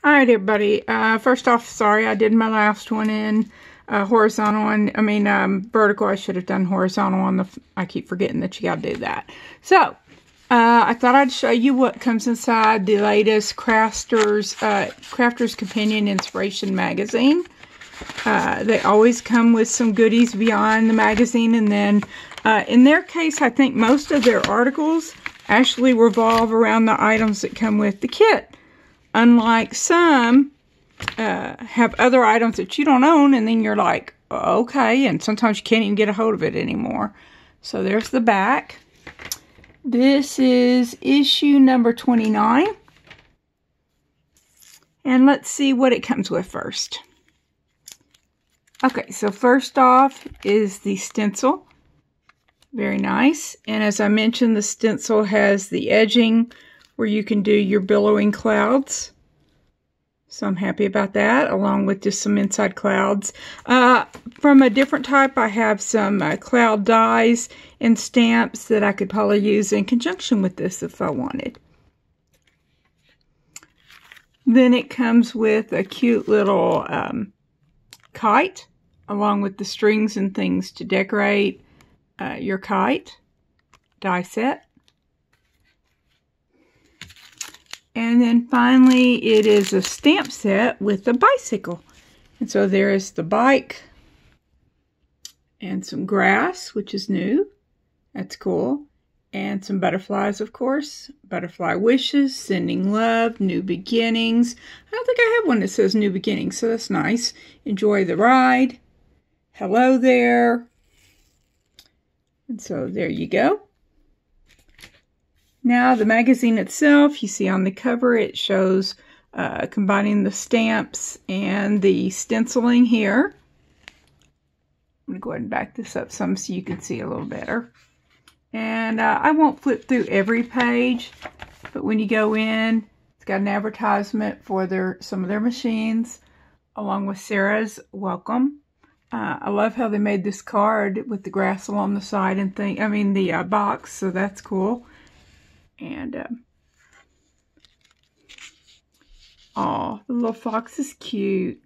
All right, everybody. First off, sorry I did my last one in horizontal. Vertical. I should have done horizontal on the. I keep forgetting that you got to do that. So, I thought I'd show you what comes inside the latest Crafter's Companion Inspiration magazine. They always come with some goodies beyond the magazine, and then in their case, I think most of their articles actually revolve around the items that come with the kit. Unlike some have other items that you don't own, and then you're like, okay, and sometimes you can't even get a hold of it anymore. So there's the back. This is issue number 29. And let's see what it comes with first. Okay, so first off is the stencil. Very nice. And as I mentioned, the stencil has the edging where you can do your billowing clouds. So I'm happy about that, along with just some inside clouds. From a different type, I have some cloud dies and stamps that I could probably use in conjunction with this if I wanted. Then it comes with a cute little kite, along with the strings and things to decorate your kite die set. And then finally, it is a stamp set with a bicycle. And so there is the bike and some grass, which is new. That's cool. And some butterflies, of course. Butterfly wishes, sending love, new beginnings. I don't think I have one that says new beginnings, so that's nice. Enjoy the ride. Hello there. And so there you go. Now the magazine itself, you see on the cover, it shows combining the stamps and the stenciling here. I'm going to go ahead and back this up some so you can see a little better. And I won't flip through every page, but when you go in, it's got an advertisement for some of their machines, along with Sarah's welcome. I love how they made this card with the grass along the side and the box, so that's cool. And, the little fox is cute.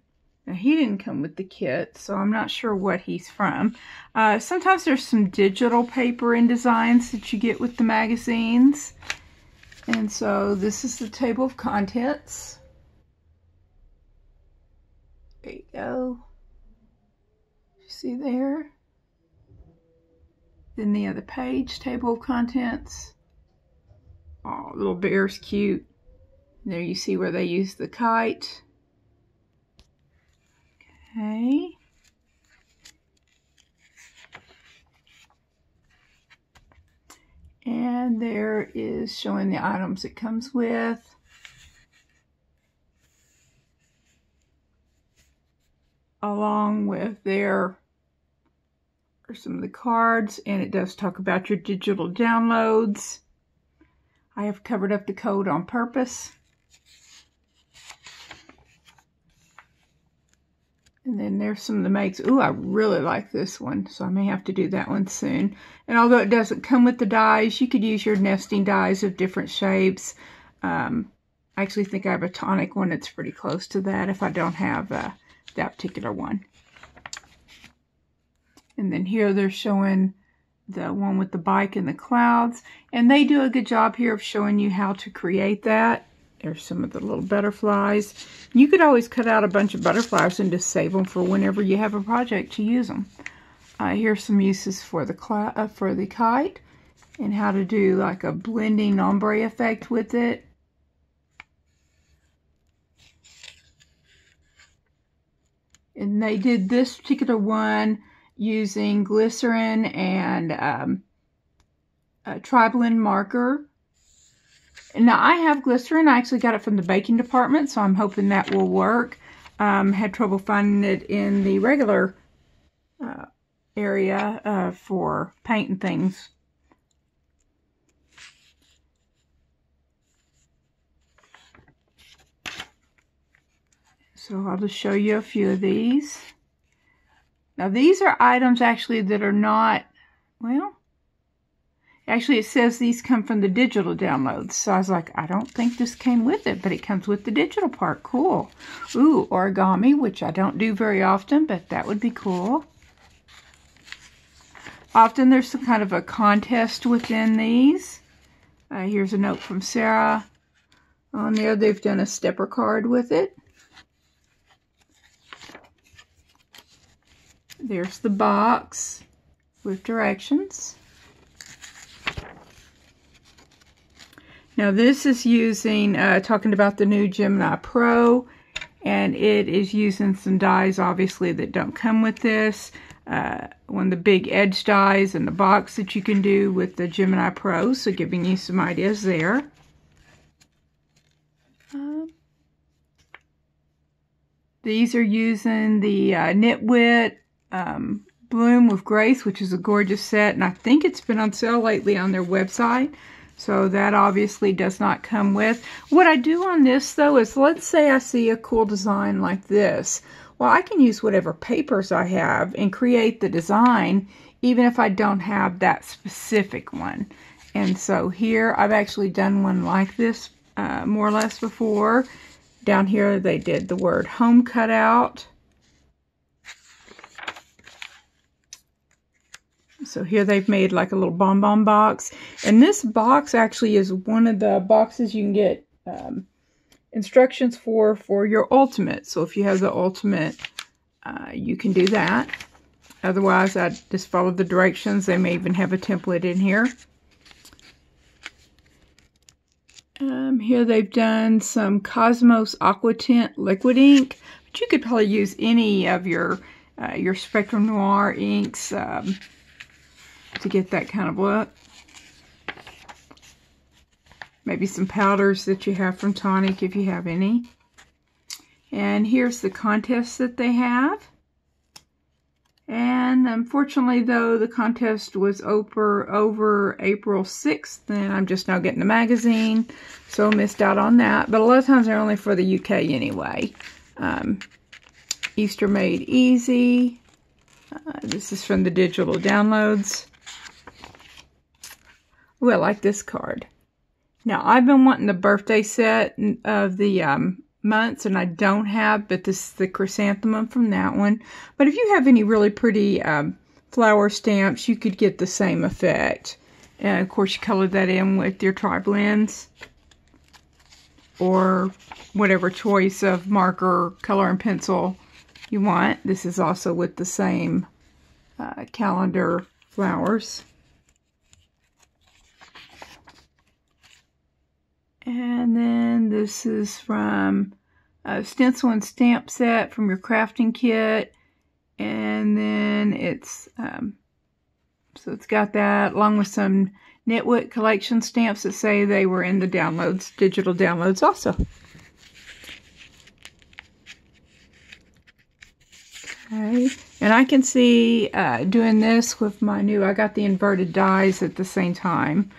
Now, he didn't come with the kit, so I'm not sure what he's from. Sometimes there's some digital paper and designs that you get with the magazines. And so this is the table of contents. There you go. You see there? Then the other page, table of contents. Oh, little bear's cute. There you see where they use the kite. Okay. And there is showing the items it comes with. Along with there are some of the cards, and it does talk about your digital downloads. I have covered up the code on purpose. And then there's some of the makes. Ooh, I really like this one, so I may have to do that one soon. And although it doesn't come with the dies, you could use your nesting dies of different shapes. I actually think I have a tonic one that's pretty close to that if I don't have that particular one. And then here they're showing the one with the bike and the clouds. And they do a good job here of showing you how to create that. There's some of the little butterflies. You could always cut out a bunch of butterflies and just save them for whenever you have a project to use them. Here's some uses for the kite and how to do like a blending ombre effect with it. And they did this particular one using glycerin and a Tri-Blend marker. And now I have glycerin. I actually got it from the baking department, so I'm hoping that will work. Had trouble finding it in the regular area for paint and things. So I'll just show you a few of these. Now these are items actually that are not, well, Actually, it says these come from the digital downloads. So I was like, I don't think this came with it, but it comes with the digital part. Cool. Ooh, origami, which I don't do very often, but that would be cool. Often there's some kind of a contest within these. Here's a note from Sarah. On there, they've done a stepper card with it. There's the box with directions. Now this is using, talking about the new Gemini Pro, and it is using some dies, obviously, that don't come with this. One of the big edge dies in the box that you can do with the Gemini Pro, so giving you some ideas there. These are using the Knitwit Bloom with Grace, which is a gorgeous set, and I think it's been on sale lately on their website. So that obviously does not come with. What I do on this, though, is let's say I see a cool design like this. Well, I can use whatever papers I have and create the design, even if I don't have that specific one. And so here, I've actually done one like this more or less before. Down here, they did the word home cut out. So here they've made like a little bonbon box. And this box actually is one of the boxes you can get instructions for your Ultimate. So if you have the Ultimate, you can do that. Otherwise, I just follow the directions. They may even have a template in here. Here they've done some Cosmos Aqua Tint liquid ink. But you could probably use any of your Spectrum Noir inks to get that kind of look. Maybe some powders that you have from Tonic if you have any. And here's the contest that they have. And unfortunately, though, the contest was over April 6th, and I'm just now getting the magazine, so missed out on that. But a lot of times they're only for the UK anyway. Easter Made Easy. This is from the digital downloads. Ooh, I like this card. Now, I've been wanting the birthday set of the months, and I don't have, but this is the chrysanthemum from that one. But if you have any really pretty flower stamps, you could get the same effect. And of course, you color that in with your tri-blends or whatever choice of marker, color, and pencil you want. This is also with the same calendar flowers. And then this is from a stencil and stamp set from your crafting kit. And then it's, so it's got that along with some Knitwit collection stamps that say they were in the downloads, digital downloads also. Okay, and I can see doing this with my new, I got the inverted dies at the same time.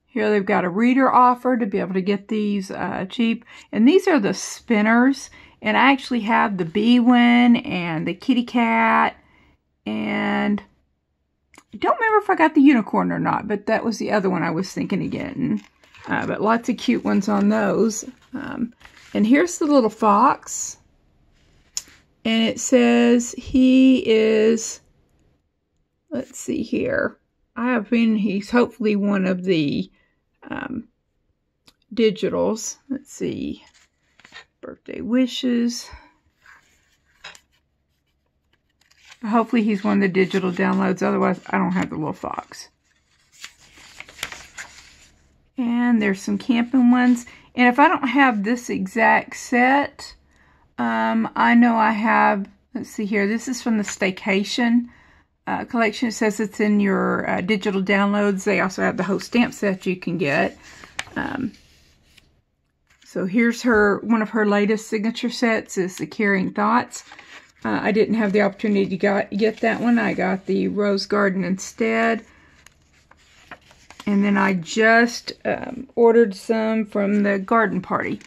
Here they've got a reader offer to be able to get these cheap. And these are the spinners. And I actually have the bee one and the kitty cat. And I don't remember if I got the unicorn or not, but that was the other one I was thinking of getting. But lots of cute ones on those. And here's the little fox. And it says he is, let's see here. He's hopefully one of the digitals. Let's see. Birthday wishes. Hopefully he's one of the digital downloads. Otherwise, I don't have the little fox. And there's some camping ones. And if I don't have this exact set, I know I have, let's see here. This is from the Staycation collection. It says it's in your digital downloads. They also have the whole stamp set you can get. So here's one of her latest signature sets is the Caring Thoughts. I didn't have the opportunity to get that one. I got the Rose Garden instead. And then I just ordered some from the Garden Party.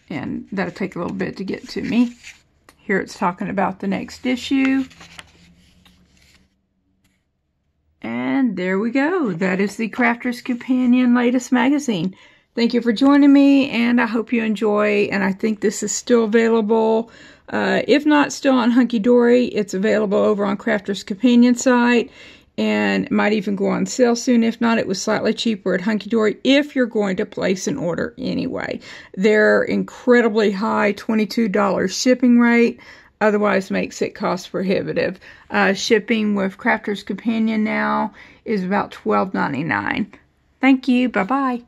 And that'll take a little bit to get to me. Here it's talking about the next issue. And there we go. That is the Crafter's Companion latest magazine. Thank you for joining me, and I hope you enjoy. And I think this is still available. If not still on Hunky Dory, it's available over on Crafter's Companion site. And it might even go on sale soon. If not, it was slightly cheaper at Hunky Dory if you're going to place an order anyway. Their incredibly high $22 shipping rate otherwise makes it cost prohibitive. Shipping with Crafter's Companion now is about $12.99. Thank you. Bye-bye.